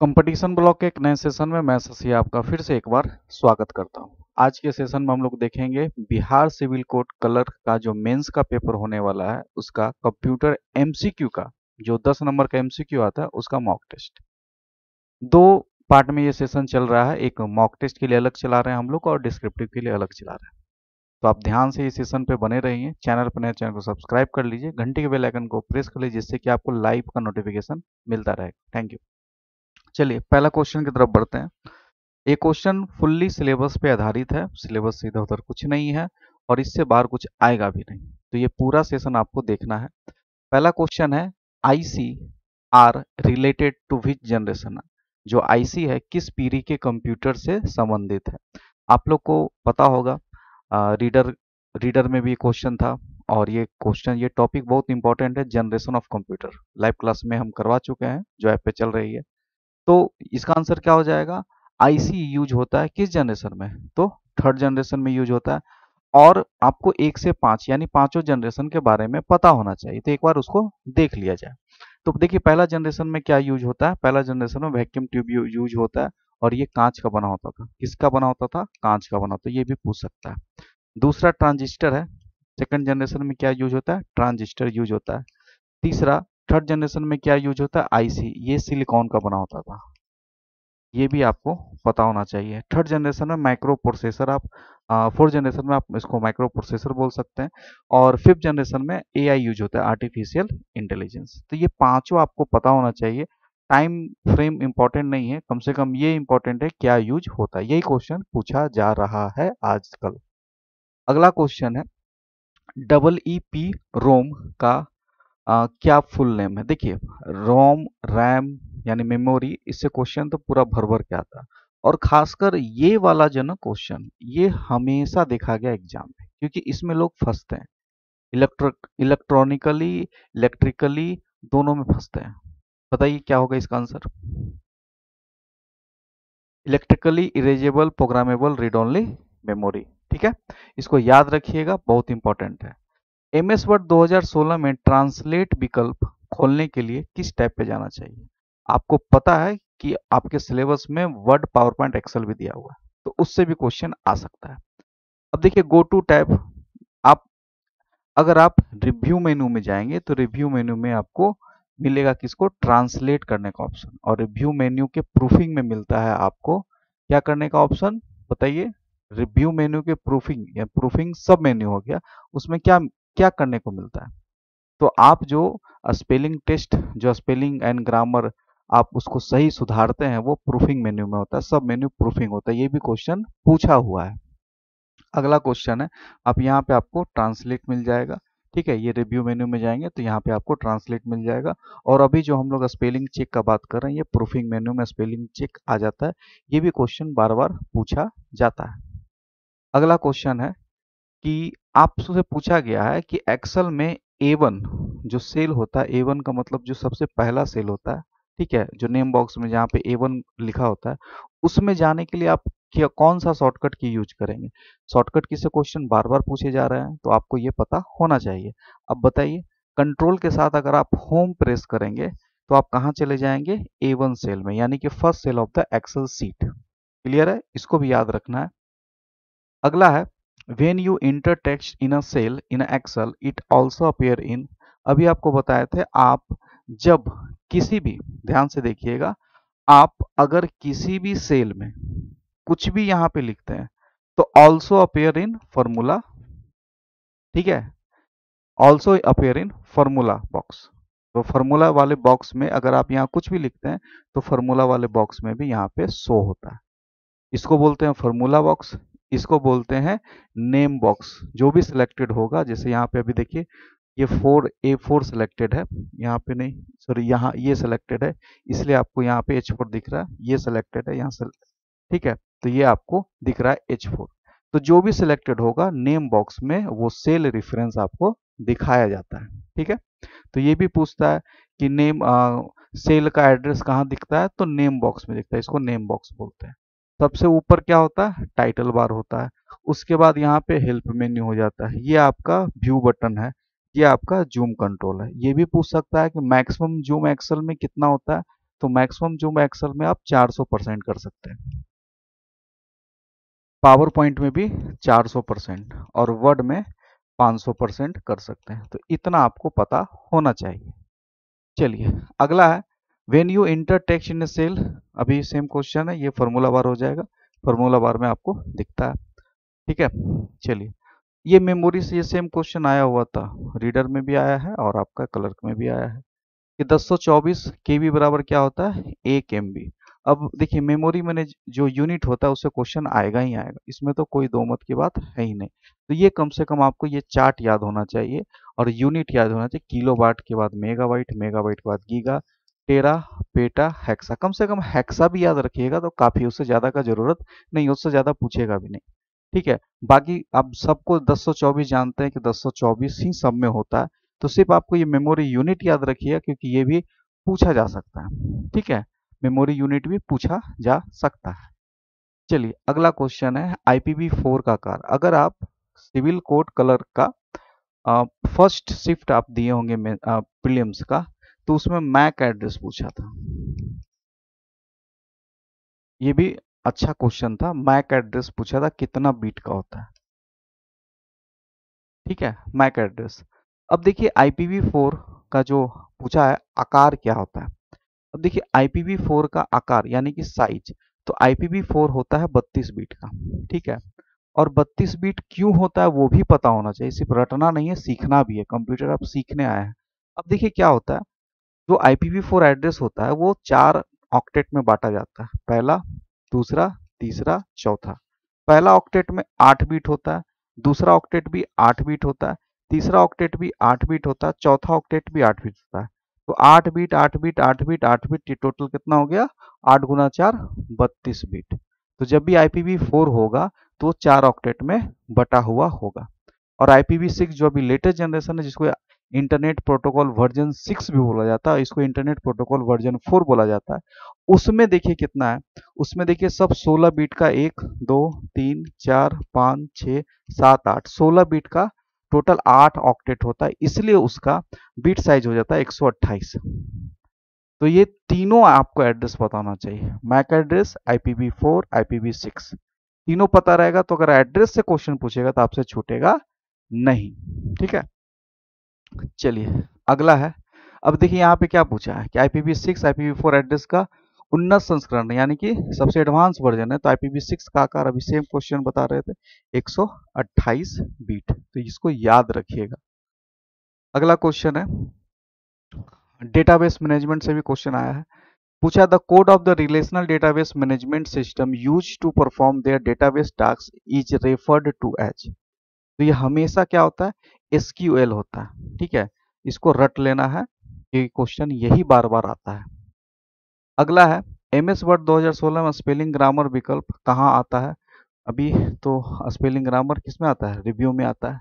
Competition block के एक नए सेशन में मैं शशि आपका फिर से एक बार स्वागत करता हूं। आज के सेशन में हम लोग देखेंगे बिहार सिविल कोड कलर का जो मेंस का पेपर होने वाला है उसका कंप्यूटर एमसीक्यू का जो 10 नंबर का एमसीक्यू आता है उसका मॉक टेस्ट। दो पार्ट में ये सेशन चल रहा है, एक मॉक टेस्ट के लिए अलग चला रहे हैं हम लोग और डिस्क्रिप्टिव के लिए अलग चला रहे हैं। तो आप ध्यान से इस सेशन पे बने रहिए। चैनल पर नए चैनल को सब्सक्राइब कर लीजिए, घंटी के बेल आइकन को प्रेस कर लीजिए जिससे कि आपको लाइव का नोटिफिकेशन मिलता रहेगा। Thank you. चलिए पहला क्वेश्चन की तरफ बढ़ते हैं। ये क्वेश्चन फुल्ली सिलेबस पे आधारित है, सिलेबस से इधर उधर कुछ नहीं है और इससे बाहर कुछ आएगा भी नहीं, तो ये पूरा सेशन आपको देखना है। पहला क्वेश्चन है, IC are related to which generation. जो आईसी है किस पीढ़ी के कंप्यूटर से संबंधित है। आप लोग को पता होगा, रीडर रीडर में भी क्वेश्चन था और ये क्वेश्चन ये टॉपिक बहुत इंपॉर्टेंट है। Generation of computer live class में हम करवा चुके हैं जो ऐप पे चल रही है। तो इसका आंसर क्या हो जाएगा, आईसी यूज होता है किस जनरेशन में, तो थर्ड जनरेशन में यूज होता है। और आपको 1 से 5 यानी पांचों जनरेशन के बारे में पता होना चाहिए, तो एक बार उसको देख लिया जाए। तो देखिए पहला जनरेशन में क्या यूज होता है, पहला जनरेशन में वैक्यूम ट्यूब यूज होता है और ये कांच का बना होता था। किसका बना होता था, कांच का बना, तो ये भी पूछ सकता है। दूसरा ट्रांजिस्टर है, सेकंड जनरेशन में क्या यूज होता है, ट्रांजिस्टर यूज होता है। तीसरा थर्ड जनरेशन में क्या यूज होता है, आईसी, ये सिलिकॉन का बना होता था, ये भी आपको पता होना चाहिए। थर्ड जनरेशन में माइक्रो प्रोसेसर, आप फोर्थ जनरेशन में आप इसको माइक्रो प्रोसेसर बोल सकते हैं। और फिफ्थ जनरेशन में एआई यूज होता है, आर्टिफिशियल इंटेलिजेंस। तो ये पांचों आपको पता होना चाहिए। टाइम फ्रेम इंपॉर्टेंट नहीं है, कम से कम ये इंपॉर्टेंट है क्या यूज होता है। यही क्वेश्चन पूछा जा रहा है आजकल। अगला क्वेश्चन है, डबल ई पी रोम का क्या फुल नेम है। देखिए रोम रैम यानी मेमोरी, इससे क्वेश्चन तो पूरा भर भर के आता है। और खासकर ये वाला जो ना क्वेश्चन, ये हमेशा देखा गया एग्जाम में, क्योंकि इसमें लोग फंसते हैं। इलेक्ट्रॉनिकली इलेक्ट्रिकली दोनों में फंसते हैं। बताइए क्या होगा इसका answer, electrically erasable programmable read only memory. ठीक है, इसको याद रखिएगा, बहुत इंपॉर्टेंट है। एमएस वर्ड 2016 में ट्रांसलेट विकल्प खोलने के लिए किस टैब पे जाना चाहिए। आपको पता है कि आपके सिलेबस में वर्ड पावर पॉइंट एक्सेल भी दिया हुआ है, तो उससे भी क्वेश्चन आ सकता है। अब देखिए गो टू टैब, आप अगर आप रिव्यू मेनू में जाएंगे तो रिव्यू मेनू में आपको मिलेगा किसको, ट्रांसलेट करने का ऑप्शन। और रिव्यू मेन्यू के प्रूफिंग में मिलता है आपको क्या करने का ऑप्शन, बताइए। रिव्यू मेन्यू के प्रूफिंग या प्रूफिंग सब मेन्यू हो गया, उसमें क्या क्या करने को मिलता है। तो आप जो स्पेलिंग टेस्ट, जो स्पेलिंग एंड ग्रामर आप उसको सही सुधारते हैं, वो प्रूफिंग मेन्यू में होता है। सब मेन्यू प्रूफिंग होता है, ये भी क्वेश्चन पूछा हुआ है। अगला क्वेश्चन है, आप यहाँ पे आपको ट्रांसलेट मिल जाएगा। ठीक है, ये रिव्यू मेन्यू में जाएंगे तो यहाँ पे आपको ट्रांसलेट मिल जाएगा। और अभी जो हम लोग स्पेलिंग चेक का बात कर रहे हैं, ये प्रूफिंग मेन्यू में स्पेलिंग चेक आ जाता है। ये भी क्वेश्चन बार बार पूछा जाता है। अगला क्वेश्चन है कि आपसे पूछा गया है कि एक्सेल में A1 जो सेल होता है, A1 का मतलब जो सबसे पहला सेल होता है, ठीक है, जो नेम बॉक्स में जहाँ पे A1 लिखा होता है, उसमें जाने के लिए आप क्या कौन सा शॉर्टकट की यूज करेंगे। शॉर्टकट की से क्वेश्चन बार बार पूछे जा रहे हैं, तो आपको ये पता होना चाहिए। अब बताइए, कंट्रोल के साथ अगर आप होम प्रेस करेंगे तो आप कहाँ चले जाएंगे, A1 सेल में, यानी कि first cell of the Excel sheet. Clear है, इसको भी याद रखना है। अगला है, when you enter text in a cell in a excel it also appear in। अभी आपको बताए थे, आप जब किसी भी, ध्यान से देखिएगा, आप अगर किसी भी सेल में कुछ भी यहाँ पे लिखते हैं तो ऑल्सो अपेयर इन फॉर्मूला। ठीक है, also appear in formula box. तो फॉर्मूला वाले बॉक्स में अगर आप यहाँ कुछ भी लिखते हैं तो फॉर्मूला वाले बॉक्स में भी यहाँ पे शो होता है। इसको बोलते हैं फॉर्मूला बॉक्स, इसको बोलते हैं नेम बॉक्स। जो भी सिलेक्टेड होगा, जैसे यहाँ पे अभी देखिए ये A4 सिलेक्टेड है, यहाँ पे नहीं, सॉरी यहाँ ये सिलेक्टेड है, इसलिए आपको यहाँ पे H4 दिख रहा है। ये सिलेक्टेड है यहाँ से, ठीक है, तो ये आपको दिख रहा है H4। तो जो भी सिलेक्टेड होगा नेम बॉक्स में वो सेल रेफरेंस आपको दिखाया जाता है। ठीक है, तो ये भी पूछता है कि नेम सेल का एड्रेस कहाँ दिखता है, तो नेम बॉक्स में दिखता है, इसको नेम बॉक्स बोलते हैं। सबसे ऊपर क्या होता है, टाइटल बार होता है। उसके बाद यहाँ पे हेल्प मेन्यू हो जाता है, ये आपका व्यू बटन है, ये आपका जूम कंट्रोल है। ये भी पूछ सकता है कि मैक्सिमम जूम एक्सेल में कितना होता है, तो मैक्सिमम जो एक्सेल में आप 400% कर सकते हैं, पावर पॉइंट में भी 400% और वर्ड में 500% कर सकते हैं। तो इतना आपको पता होना चाहिए। चलिए अगला है when you enter text in a cell. अभी सेम क्वेश्चन है, ये फॉर्मूला बार हो जाएगा, फॉर्मूला बार में आपको दिखता है। ठीक है, चलिए ये मेमोरी से ये सेम क्वेश्चन आया हुआ था, रीडर में भी आया है और आपका क्लर्क में भी आया है कि 1024 केबी बराबर क्या होता है, 1 MB। अब देखिए मेमोरी में जो यूनिट होता है उससे क्वेश्चन आएगा ही आएगा, इसमें तो कोई दो मत की बात है ही नहीं। तो ये कम से कम आपको ये चार्ट याद होना चाहिए और यूनिट याद होना चाहिए। किलोबाइट के बाद मेगाबाइट, मेगाबाइट के बाद गीगा, टेरा, पेटा, हेक्सा। कम से कम हेक्सा भी याद रखिएगा तो काफी, उससे ज्यादा का जरूरत नहीं, उससे ज्यादा पूछेगा भी नहीं। ठीक है, बाकी आप सबको 1024 जानते हैं कि 1024 ही सब में होता है। तो सिर्फ आपको ये मेमोरी यूनिट याद रखिए क्योंकि ये भी पूछा जा सकता है। ठीक है, मेमोरी यूनिट भी पूछा जा सकता है। चलिए अगला क्वेश्चन है IPv4 का आकार। अगर आप सिविल कोड कलर का फर्स्ट शिफ्ट आप दिए होंगे प्रीलिम्स का, तो उसमें मैक एड्रेस पूछा था। ये भी अच्छा क्वेश्चन था, मैक एड्रेस पूछा था कितना बीट का होता है। ठीक है, मैक एड्रेस। अब देखिए IPv4 का जो पूछा है आकार क्या होता है। अब देखिए IPv4 का आकार यानी कि साइज, तो IPv4 होता है 32 बीट का। ठीक है, और 32 बीट क्यों होता है वो भी पता होना चाहिए, सिर्फ रटना नहीं है, सीखना भी है, कंप्यूटर आप सीखने आए हैं। अब देखिए क्या होता है, जो IPv4 एड्रेस होता है वो 4 ऑक्टेट में बांटा जाता है, पहला, दूसरा, तीसरा, चौथा। पहला ऑक्टेट में 8 बीट होता है, दूसरा ऑक्टेट भी 8 बीट होता है, तीसरा ऑक्टेट भी 8 बीट होता है, चौथा ऑक्टेट भी 8 बीट होता है। तो 8 beat 8 beat 8 beat 8 beat, total कितना हो गया, 8 गुना 4 32 बीट। तो जब भी IPv4 होगा तो 4 ऑक्टेट में बटा हुआ होगा। और IPv6 जो अभी लेटेस्ट जनरेशन है, जिसको इंटरनेट प्रोटोकॉल वर्जन 6 भी बोला जाता है, इसको इंटरनेट प्रोटोकॉल वर्जन 4 बोला जाता है, उसमें देखिए कितना है, उसमें देखिए सब 16 बीट का, 1 2 3 4 5 6 7 8, 16 बीट का टोटल 8 ऑक्टेट होता है, इसलिए उसका बीट साइज हो जाता है 128। तो ये तीनों आपको एड्रेस पता होना चाहिए, मैक एड्रेस, IPv4, IPv6, तीनों पता रहेगा तो अगर एड्रेस से क्वेश्चन पूछेगा तो आपसे छूटेगा नहीं। ठीक है, चलिए अगला है। अब देखिए यहाँ पे क्या पूछा है कि IPv6 IPv4 एड्रेस का उन्नत संस्करण यानी कि सबसे एडवांस वर्जन है, तो IPv6 का आकार अभी सेम क्वेश्चन बता रहे थे 128 बीट, तो इसको याद रखिएगा। अगला क्वेश्चन है डेटाबेस मैनेजमेंट से भी क्वेश्चन आया है, पूछा the code of the relational database management system used to perform their database task is referred to as. तो ये हमेशा क्या होता है, SQL होता है। ठीक है, इसको रट लेना है, ये क्वेश्चन यही बार बार आता है। अगला है MS वर्ड 2016 में स्पेलिंग ग्रामर विकल्प कहाँ आता है। अभी तो स्पेलिंग ग्रामर किसमें आता है, रिव्यू में आता है।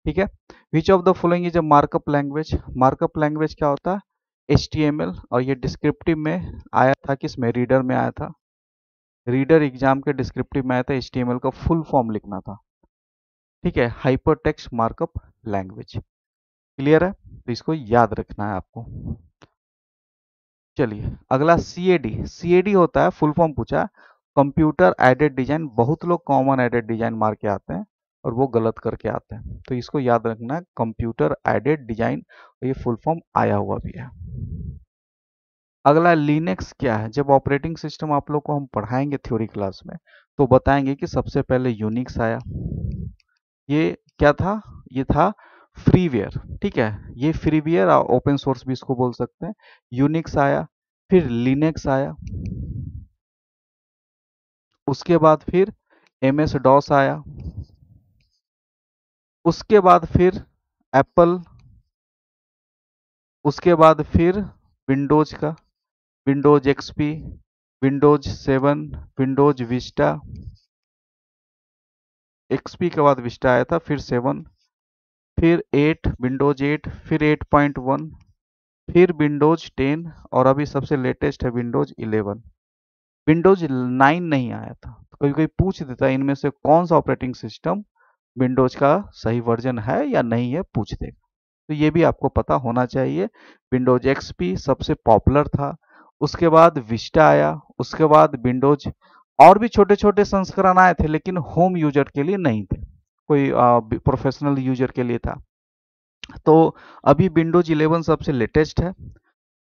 ठीक है, which of the following is a markup language. Markup language क्या होता है, HTML, और ये डिस्क्रिप्टिव में आया था, किसमें, रीडर में आया था, रीडर एग्जाम के डिस्क्रिप्टिव में आया था, HTML का फुल फॉर्म लिखना था। ठीक है, hyper text markup language. Clear है, तो इसको याद रखना है आपको। चलिए अगला CAD होता है, फुल फॉर्म पूछा, कंप्यूटर एडेड डिजाइन। बहुत लोग कॉमन एडेड डिजाइन मार के आते हैं और वो गलत करके आते हैं, तो इसको याद रखना है, कंप्यूटर एडेड डिजाइन, ये फुल फॉर्म आया हुआ भी है। अगला लिनक्स क्या है। जब ऑपरेटिंग सिस्टम आप लोग को हम पढ़ाएंगे थ्योरी क्लास में तो बताएंगे कि सबसे पहले यूनिक्स आया, ये क्या था, ये था फ्रीवेयर। ठीक है, ये फ्रीवेयर और ओपन सोर्स भी इसको बोल सकते हैं। यूनिक्स आया, फिर लिनक्स आया, उसके बाद फिर MS डॉस आया, उसके बाद फिर एप्पल, उसके बाद फिर विंडोज का, Windows XP, Windows 7, Windows Vista, XP के बाद विस्टा आया था, फिर 7, फिर 8, विंडोज 8, फिर 8.1, फिर विंडोज 10, और अभी सबसे लेटेस्ट है विंडोज 11। विंडोज 9 नहीं आया था, तो कभी कोई पूछ देता इनमें से कौन सा ऑपरेटिंग सिस्टम विंडोज का सही वर्जन है या नहीं है, पूछ देगा, तो ये भी आपको पता होना चाहिए। विंडोज XP सबसे पॉपुलर था, उसके बाद विस्टा आया, उसके बाद विंडोज, और भी छोटे छोटे संस्करण आए थे लेकिन होम यूजर के लिए नहीं थे, कोई प्रोफेशनल यूजर के लिए था। तो अभी विंडोज 11 सबसे लेटेस्ट है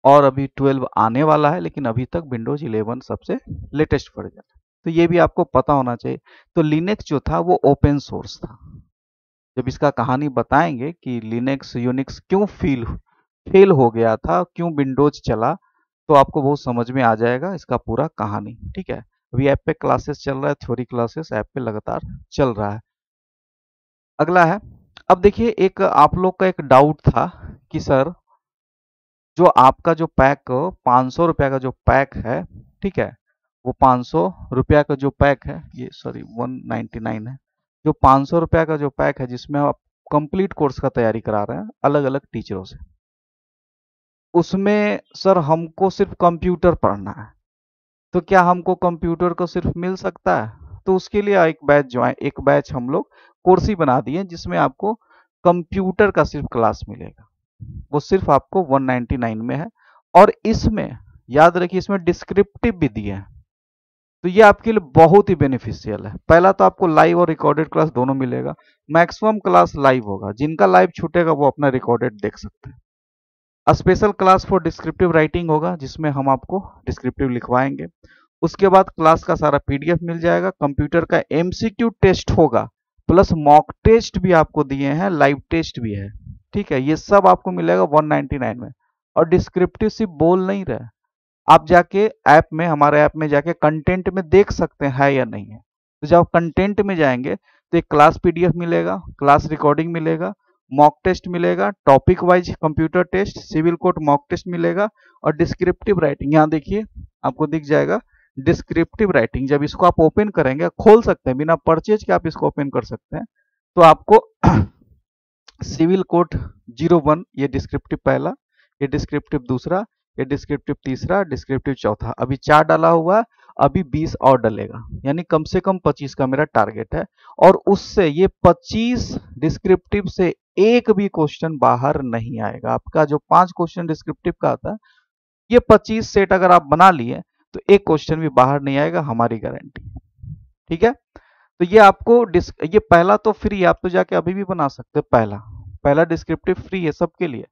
और अभी 12 आने वाला है, लेकिन अभी तक विंडोज 11 सबसे लेटेस्ट वर्जन है। तो ये भी आपको पता होना चाहिए। तो लिनक्स जो था वो ओपन सोर्स था। जब इसका कहानी बताएंगे कि लिनक्स यूनिक्स क्यों फेल हो गया था, क्यों विंडोज चला, तो आपको बहुत समझ में आ जाएगा इसका पूरा कहानी। ठीक है, अभी ऐप पे क्लासेस चल रहा है, थ्योरी क्लासेस ऐप पे लगातार चल रहा है। अगला है, अब देखिए एक आप लोग का एक डाउट था कि सर जो आपका जो पैक 500 रुपया का जो पैक है, ठीक है, वो 500 रुपया का जो पैक है, ये सॉरी 199 है, जो 500 रुपया का जो पैक है जिसमें आप कंप्लीट कोर्स का तैयारी करा रहे हैं अलग अलग टीचरों से, उसमें सर हमको सिर्फ कंप्यूटर पढ़ना है, तो क्या हमको कंप्यूटर को सिर्फ मिल सकता है? तो उसके लिए एक बैच हम लोग कोर्स ही बना दिए जिसमें आपको कंप्यूटर का सिर्फ क्लास मिलेगा। वो सिर्फ आपको 199 में है, और इसमें याद रखिए इसमें डिस्क्रिप्टिव भी दिए हैं, तो ये आपके लिए बहुत ही बेनिफिशियल है। पहला तो आपको लाइव और रिकॉर्डेड क्लास दोनों मिलेगा। मैक्सिमम क्लास लाइव होगा, जिनका लाइव छूटेगा वो अपना रिकॉर्डेड देख सकते हैं। Special class for descriptive writing होगा जिसमें हम आपको डिस्क्रिप्टिव लिखवाएंगे। उसके बाद क्लास का सारा पीडीएफ मिल जाएगा, कंप्यूटर का एमसीक्यू टेस्ट होगा, प्लस मॉक टेस्ट भी आपको दिए हैं, लाइव टेस्ट भी है। ठीक है, ये सब आपको मिलेगा 199 में। और डिस्क्रिप्टिव सिर्फ बोल नहीं रहे, आप जाके ऐप में, हमारे ऐप में जाके कंटेंट में देख सकते हैं है या नहीं है। तो जब आप कंटेंट में जाएंगे तो एक क्लास पीडीएफ मिलेगा, क्लास रिकॉर्डिंग मिलेगा, मॉक टेस्ट मिलेगा, topic wise computer test, civil code mock test मिलेगा, और डिस्क्रिप्टिव राइटिंग यहाँ देखिए आपको दिख जाएगा। डिस्क्रिप्टिव राइटिंग जब इसको आप ओपन करेंगे, खोल सकते हैं बिना परचेज के, आप इसको ओपन कर सकते हैं, तो आपको सिविल कोड 01 ये डिस्क्रिप्टिव पहला, ये डिस्क्रिप्टिव दूसरा, ये डिस्क्रिप्टिव तीसरा, डिस्क्रिप्टिव चौथा, अभी 4 डाला हुआ है, अभी 20 और डलेगा, यानी कम से कम 25 का मेरा टारगेट है। और उससे ये 25 डिस्क्रिप्टिव से एक भी क्वेश्चन बाहर नहीं आएगा। आपका जो 5 क्वेश्चन डिस्क्रिप्टिव का आता है, ये 25 सेट अगर आप बना लिए तो एक क्वेश्चन भी बाहर नहीं आएगा, हमारी गारंटी। ठीक है, तो ये आपको ये पहला तो फ्री है, आप तो जाके अभी भी बना सकते हैं। पहला पहला डिस्क्रिप्टिव फ्री है सबके लिए।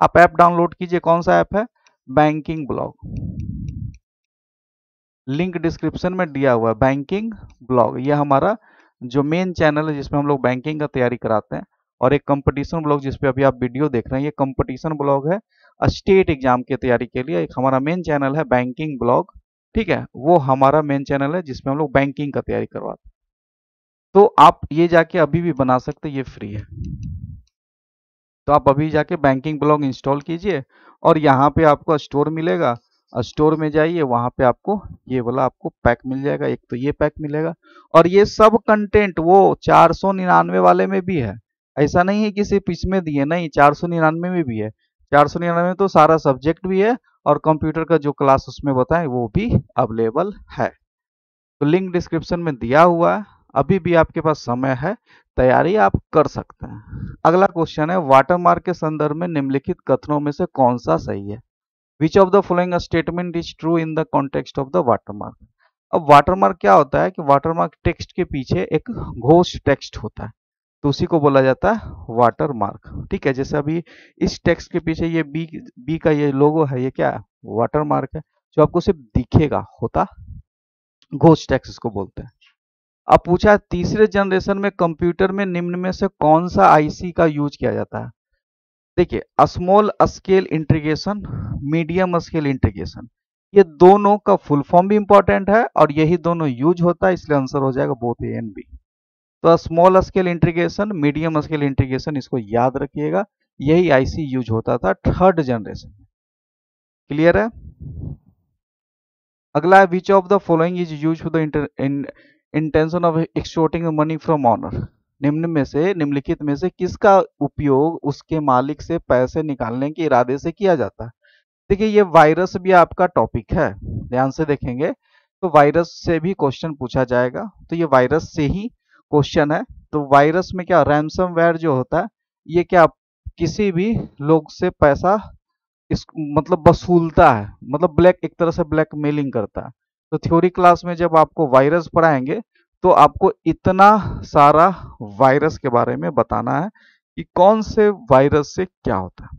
आप ऐप डाउनलोड कीजिए, कौन सा ऐप है? बैंकिंग ब्लॉग, लिंक डिस्क्रिप्शन में दिया हुआ है। बैंकिंग ब्लॉग ये हमारा जो मेन चैनल है जिसमें हम लोग बैंकिंग का तैयारी कराते हैं, और एक कंपटीशन ब्लॉग जिसपे अभी आप वीडियो देख रहे हैं, ये कंपटीशन ब्लॉग है स्टेट एग्जाम की तैयारी के लिए। एक हमारा मेन चैनल है बैंकिंग ब्लॉग, ठीक है, वो हमारा मेन चैनल है जिसमें हम लोग बैंकिंग का तैयारी करवाते हैं। तो आप ये जाके अभी भी बना सकते हैं, ये फ्री है। तो आप अभी जाके बैंकिंग ब्लॉग इंस्टॉल कीजिए, और यहाँ पे आपको स्टोर मिलेगा, स्टोर में जाइए, वहाँ पे आपको ये वाला आपको पैक मिल जाएगा। एक तो ये पैक मिलेगा, और ये सब कंटेंट वो 499 वाले में भी है। ऐसा नहीं है कि सिर्फ इसमें दिए, नहीं, 499 में भी है। 499 में तो सारा सब्जेक्ट भी है, और कंप्यूटर का जो क्लास उसमें बताएं वो भी अवेलेबल है। तो लिंक डिस्क्रिप्शन में दिया हुआ है, अभी भी आपके पास समय है, तैयारी आप कर सकते हैं। अगला क्वेश्चन है, वाटरमार्क के संदर्भ में निम्नलिखित कथनों में से कौन सा सही है? Which of the following statement is true in the context of the watermark? अब वाटरमार्क क्या होता है कि वाटरमार्क टेक्स्ट के पीछे एक घोष टेक्स्ट होता है, तो उसी को बोला जाता है वाटरमार्क। ठीक है, जैसे अभी इस टेक्स्ट के पीछे ये बी का ये लोगो है, ये क्या है? वाटरमार्क है, जो आपको सिर्फ दिखेगा, होता घोष टेक्स्ट इसको बोलते हैं। अब पूछा है तीसरे जनरेशन में कंप्यूटर में निम्न में से कौन सा आईसी का यूज किया जाता है? देखिए, small scale integration, medium scale integration, ये दोनों का फुल फॉर्म भी इंपॉर्टेंट है, और यही दोनों यूज होता है, इसलिए आंसर हो जाएगा बोथ ए एंड बी। तो small scale integration, medium scale integration, इसको याद रखिएगा, यही आईसी यूज होता था थर्ड जनरेशन में। क्लियर है? अगला है, which of the following is use for the intention of extorting money from honour? निम्नलिखित में से किसका उपयोग उसके मालिक से पैसे निकालने के इरादे से किया जाता है? देखिए, ये वायरस भी आपका टॉपिक है, ध्यान से देखेंगे तो वायरस से भी क्वेश्चन पूछा जाएगा, तो ये वायरस से ही क्वेश्चन है। तो वायरस में क्या, रैंसमवेयर जो होता है, ये क्या किसी भी लोग से पैसा इस मतलब वसूलता है, मतलब ब्लैक, एक तरह से ब्लैकमेलिंग करता है। तो थ्योरी क्लास में जब आपको वायरस पढ़ाएंगे तो आपको इतना सारा वायरस के बारे में बताना है कि कौन से वायरस से क्या होता है।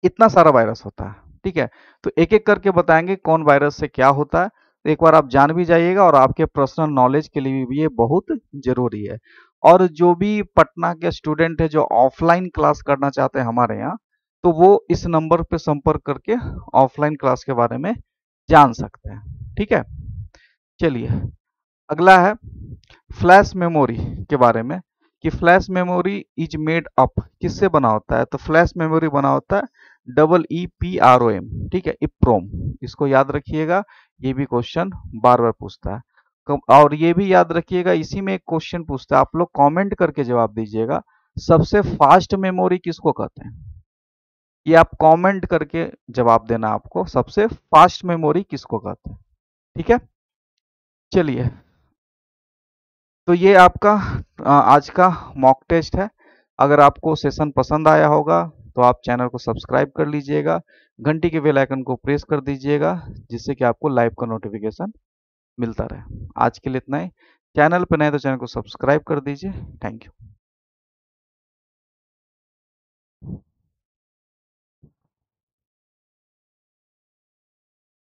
इतना सारा वायरस होता है, ठीक है। तो एक एक करके बताएंगे कौन वायरस से क्या होता है। तो एक बार आप जान भी जाइएगा और आपके पर्सनल नॉलेज के लिए भी ये बहुत जरूरी है। और जो भी पटना के स्टूडेंट है जो ऑफलाइन क्लास करना चाहते हैं हमारे यहाँ, तो वो इस नंबर पे संपर्क करके ऑफलाइन क्लास के बारे में जान सकते हैं, ठीक है। चलिए, अगला है फ्लैश मेमोरी के बारे में, कि flash memory is made up, किससे बना होता है। तो फ्लैश मेमोरी बना होता है EEPROM, ठीक है, इप्रोम। इसको याद रखिएगा, ये भी क्वेश्चन बार बार पूछता है। और ये भी याद रखिएगा, इसी में एक क्वेश्चन पूछता है, आप लोग कमेंट करके जवाब दीजिएगा, सबसे फास्ट मेमोरी किसको कहते हैं। ये आप कमेंट करके जवाब देना, आपको सबसे फास्ट मेमोरी किसको कहते हैं, ठीक है। चलिए, तो ये आपका आज का मॉक टेस्ट है। अगर आपको सेशन पसंद आया होगा तो आप चैनल को सब्सक्राइब कर लीजिएगा, घंटी के बेल आइकन को प्रेस कर दीजिएगा, जिससे कि आपको लाइव का नोटिफिकेशन मिलता रहे। आज के लिए इतना ही। चैनल पर नए तो चैनल को सब्सक्राइब कर दीजिए। Thank you.